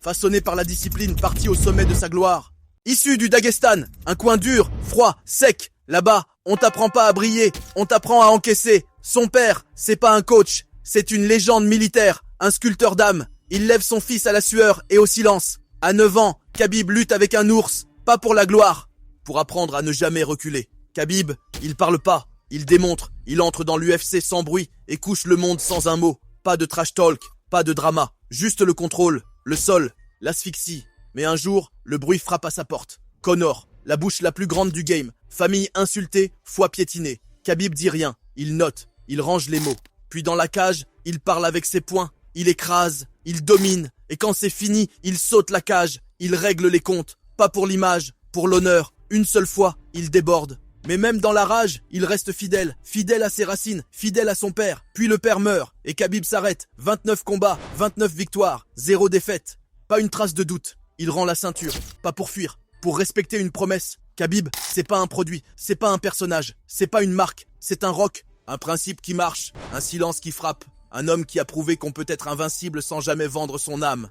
façonné par la discipline, parti au sommet de sa gloire. Issu du Daghestan, un coin dur, froid, sec. Là-bas, on t'apprend pas à briller, on t'apprend à encaisser. Son père, c'est pas un coach, c'est une légende militaire, un sculpteur d'âme. Il lève son fils à la sueur et au silence. À 9 ans, Khabib lutte avec un ours, pas pour la gloire, pour apprendre à ne jamais reculer. Khabib, il parle pas, il démontre, il entre dans l'UFC sans bruit et couche le monde sans un mot. Pas de trash talk, pas de drama, juste le contrôle, le sol, l'asphyxie. Mais un jour, le bruit frappe à sa porte. Conor, la bouche la plus grande du game, famille insultée, foi piétinée. Khabib dit rien, il note, il range les mots. Puis dans la cage, il parle avec ses poings, il écrase, il domine. Et quand c'est fini, il saute la cage, il règle les comptes. Pas pour l'image, pour l'honneur. Une seule fois, il déborde. Mais même dans la rage, il reste fidèle, fidèle à ses racines, fidèle à son père. Puis le père meurt, et Khabib s'arrête. 29 combats, 29 victoires, 0 défaite. Pas une trace de doute. Il rend la ceinture, pas pour fuir, pour respecter une promesse. Khabib, c'est pas un produit, c'est pas un personnage, c'est pas une marque, c'est un rock. Un principe qui marche, un silence qui frappe. Un homme qui a prouvé qu'on peut être invincible sans jamais vendre son âme.